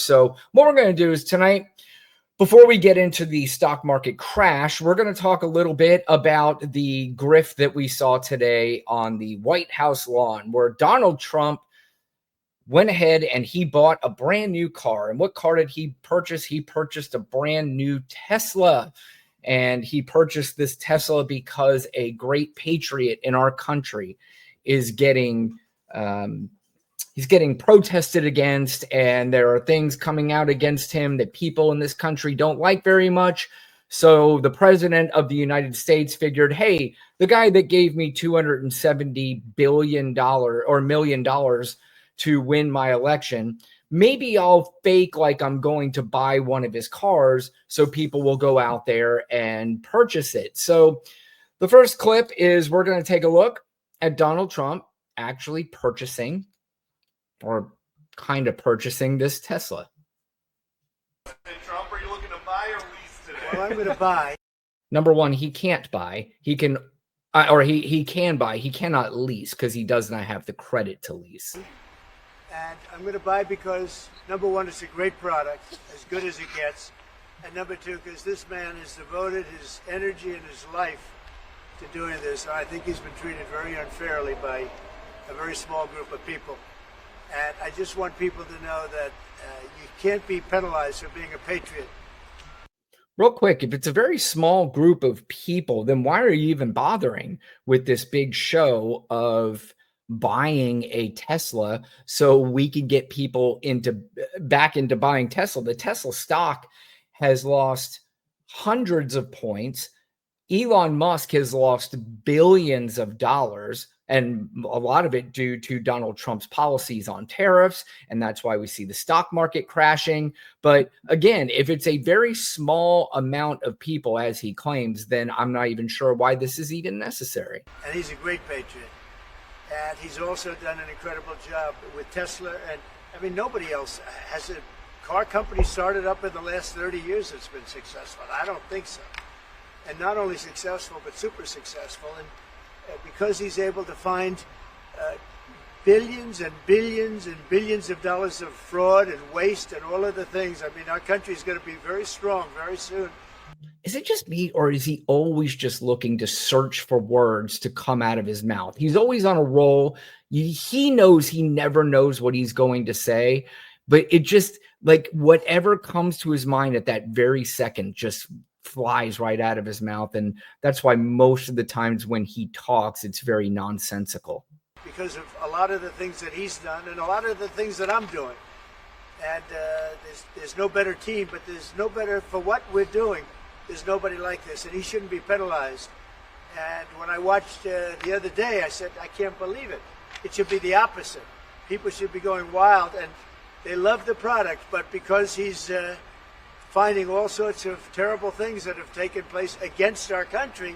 So what we're going to do is tonight, before we get into the stock market crash, we're going to talk a little bit about the grift that we saw today on the White House lawn, where Donald Trump went ahead and he bought a brand new car. And what car did he purchase? He purchased a brand new Tesla. And he purchased this Tesla because a great patriot in our country is getting he's getting protested against, and there are things coming out against him that people in this country don't like very much. So the president of the United States figured, hey, the guy that gave me $270 billion or $1 million to win my election, maybe I'll fake like I'm going to buy one of his cars so people will go out there and purchase it. So the first clip is we're going to take a look at Donald Trump actually purchasing or kind of purchasing this Tesla. Hey, Trump, are you looking to buy or lease today? Well, I'm going to buy. Number one, he can't buy. He can, or he can buy. He cannot lease because he does not have the credit to lease. And I'm going to buy because, number one, it's a great product, as good as it gets. And number two, because this man has devoted his energy and his life to doing this. And I think he's been treated very unfairly by a very small group of people. And I just want people to know that you can't be penalized for being a patriot. Real quick, if it's a very small group of people, then why are you even bothering with this big show of buying a Tesla so we could get people back into buying Tesla? The Tesla stock has lost hundreds of points. Elon Musk has lost billions of dollars, and a lot of it due to Donald Trump's policies on tariffs. And that's why we see the stock market crashing. But again, if it's a very small amount of people, as he claims, then I'm not even sure why this is even necessary. And he's a great patriot. And he's also done an incredible job with Tesla. And I mean, nobody else has a car company started up in the last 30 years that's been successful. I don't think so. And not only successful, but super successful. And because he's able to find billions and billions and billions of dollars of fraud and waste and all of the things, I mean, our country is going to be very strong very soon. Is it just me, or is he always just looking to search for words to come out of his mouth? He's always on a roll. He knows he never knows what he's going to say, but it just, like, whatever comes to his mind at that very second just flies right out of his mouth. And that's why most of the times when he talks, it's very nonsensical. Because of a lot of the things that he's done and a lot of the things that I'm doing. And there's no better team, but there's no better for what we're doing. There's nobody like this, and he shouldn't be penalized. And when I watched the other day, I said, I can't believe it. It should be the opposite. People should be going wild, and they love the product, but because he's finding all sorts of terrible things that have taken place against our country,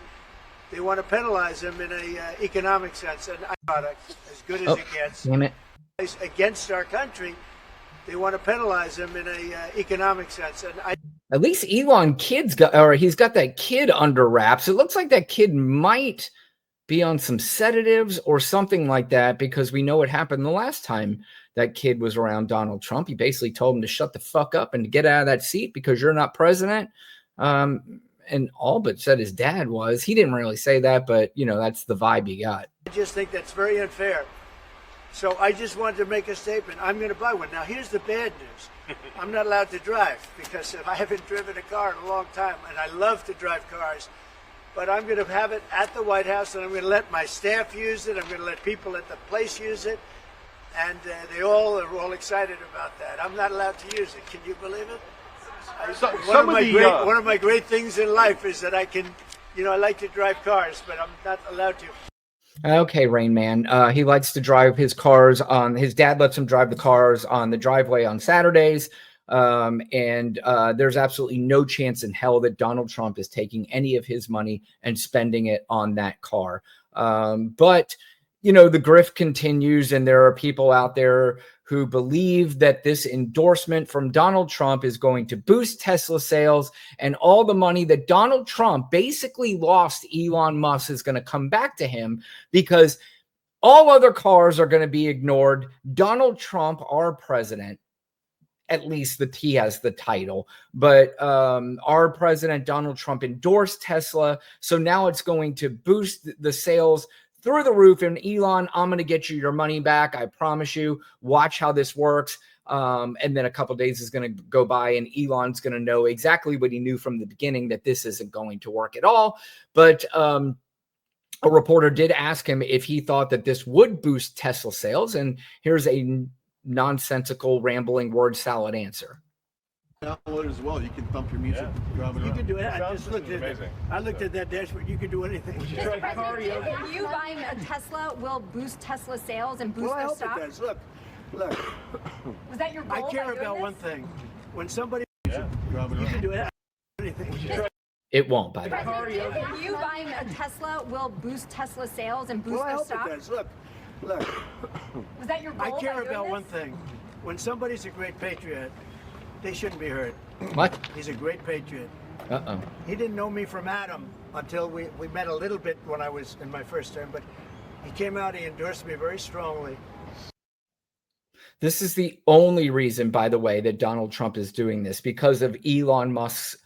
they want to penalize him in an economic sense. And product, as good as it gets, Damn it. Against our country, they want to penalize him in an economic sense. And At least Elon he's got that kid under wraps. It looks like that kid might be on some sedatives or something like that, because we know what happened the last time that kid was around Donald Trump. He basically told him to shut the fuck up and to get out of that seat because you're not president. And all but said his dad was. He didn't really say that, but, you know, that's the vibe you got. I just think that's very unfair. So I just wanted to make a statement. I'm going to buy one. Now, here's the bad news. I'm not allowed to drive because I haven't driven a car in a long time, and I love to drive cars. But I'm going to have it at the White House, and I'm going to let my staff use it. I'm going to let people at the place use it. And they all are all excited about that. I'm not allowed to use it. Can you believe it? One of my great things in life is that I can, you know, I like to drive cars, but I'm not allowed to. Okay, Rain Man. He likes to drive his cars his dad lets him drive the cars on the driveway on Saturdays. And there's absolutely no chance in hell that Donald Trump is taking any of his money and spending it on that car. But, you know, the grift continues, and there are people out there who believe that this endorsement from Donald Trump is going to boost Tesla sales, and all the money that Donald Trump basically lost Elon Musk is going to come back to him, because all other cars are going to be ignored. Donald Trump, our president, at least he has the title. But our president, Donald Trump, endorsed Tesla. So now it's going to boost the sales through the roof. And Elon, I'm going to get you your money back. I promise you. Watch how this works. And then a couple days is going to go by and Elon's going to know exactly what he knew from the beginning, that this isn't going to work at all. But a reporter did ask him if he thought that this would boost Tesla sales. And here's a nonsensical, rambling word salad answer. Download it as well. You can thump your music. You can do it. I just looked at it. I looked at that dashboard. You can do anything. If you buying a Tesla will boost Tesla sales and boost Well, I their hope stock. it does. Look. Was that your goal? I care by doing about this? one thing. When somebody, you can do it. Anything. It won't, by the way. If you buying a Tesla will boost Tesla sales and boost Well, I their hope stock. it does. Look. Was that your goal? I by care doing about this? one thing. When somebody's a great patriot, they shouldn't be hurt. What? He's a great patriot. Uh-oh. He didn't know me from Adam until we met a little bit when I was in my first term, but he came out, he endorsed me very strongly. This is the only reason, by the way, that Donald Trump is doing this, because of Elon Musk's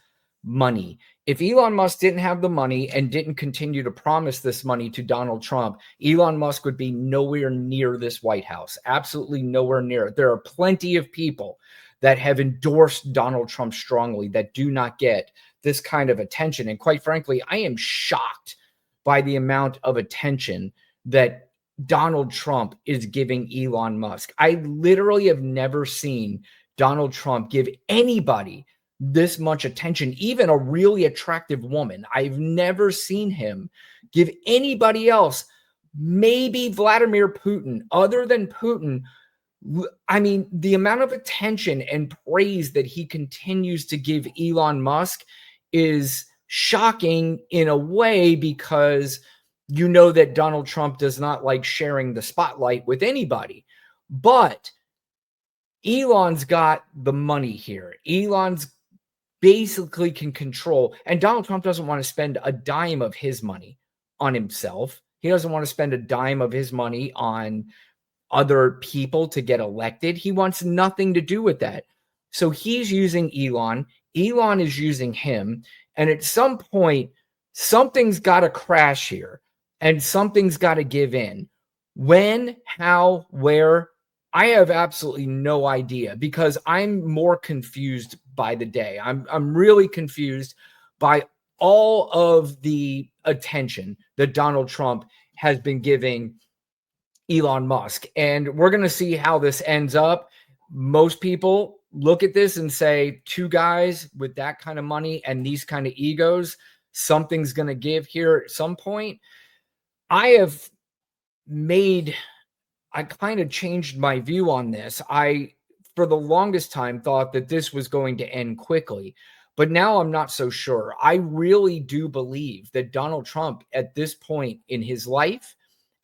money. If Elon Musk didn't have the money and didn't continue to promise this money to Donald Trump, Elon Musk would be nowhere near this White House. Absolutely nowhere near it. There are plenty of people that have endorsed Donald Trump strongly that do not get this kind of attention. And quite frankly, I am shocked by the amount of attention that Donald Trump is giving Elon Musk. I literally have never seen Donald Trump give anybody this much attention, even a really attractive woman. I've never seen him give anybody else, maybe Vladimir Putin, other than Putin. I mean, the amount of attention and praise that he continues to give Elon Musk is shocking in a way, because you know that Donald Trump does not like sharing the spotlight with anybody. But Elon's got the money here. Elon's basically can control, and Donald Trump doesn't want to spend a dime of his money on himself. He doesn't want to spend a dime of his money on other people to get elected. He wants nothing to do with that. So he's using Elon. Elon is using him. And at some point, something's got to crash here and something's got to give in. When, how, where, I have absolutely no idea, because I'm more confused by the day. I'm really confused by all of the attention that Donald Trump has been giving Elon Musk. And we're going to see how this ends up. Most people look at this and say, two guys with that kind of money and these kind of egos, something's going to give here at some point. I kind of changed my view on this. I, for the longest time, thought that this was going to end quickly, but now I'm not so sure. I really do believe that Donald Trump, at this point in his life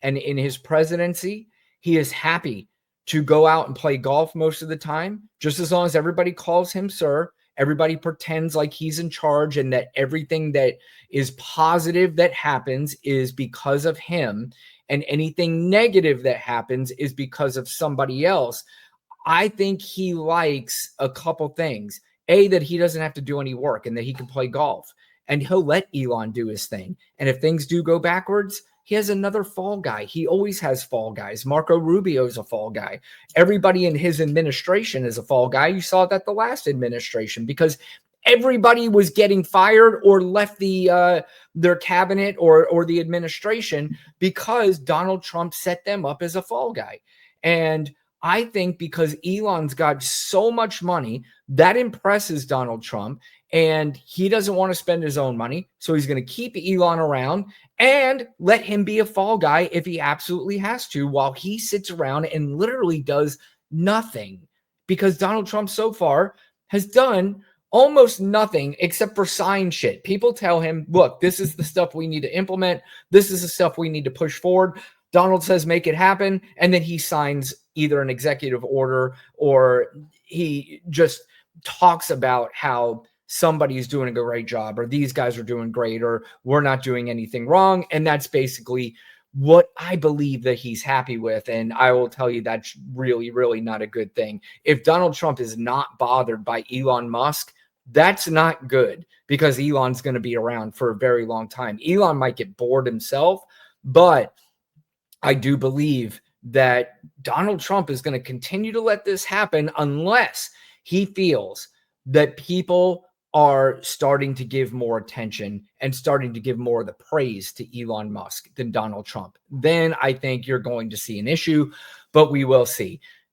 and in his presidency, he is happy to go out and play golf most of the time, just as long as everybody calls him sir. Everybody pretends like he's in charge and that everything that is positive that happens is because of him, and anything negative that happens is because of somebody else. I think he likes a couple things. A, that he doesn't have to do any work and that he can play golf, and he'll let Elon do his thing. And if things do go backwards, he has another fall guy. He always has fall guys. Marco Rubio is a fall guy. Everybody in his administration is a fall guy. You saw that the last administration, because everybody was getting fired or left their cabinet or the administration because Donald Trump set them up as a fall guy. And I think because Elon's got so much money, that impresses Donald Trump, and he doesn't want to spend his own money. So he's going to keep Elon around and let him be a fall guy if he absolutely has to, while he sits around and literally does nothing. Because Donald Trump so far has done almost nothing except for sign shit. People tell him, look, this is the stuff we need to implement. This is the stuff we need to push forward. Donald says, make it happen. And then he signs either an executive order, or he just talks about how somebody's doing a great job, or these guys are doing great, or we're not doing anything wrong. And that's basically what I believe that he's happy with. And I will tell you that's really, really not a good thing. If Donald Trump is not bothered by Elon Musk, that's not good, because Elon's going to be around for a very long time. Elon might get bored himself, but I do believe that Donald Trump is going to continue to let this happen unless he feels that people are starting to give more attention and starting to give more of the praise to Elon Musk than Donald Trump. Then I think you're going to see an issue, but we will see.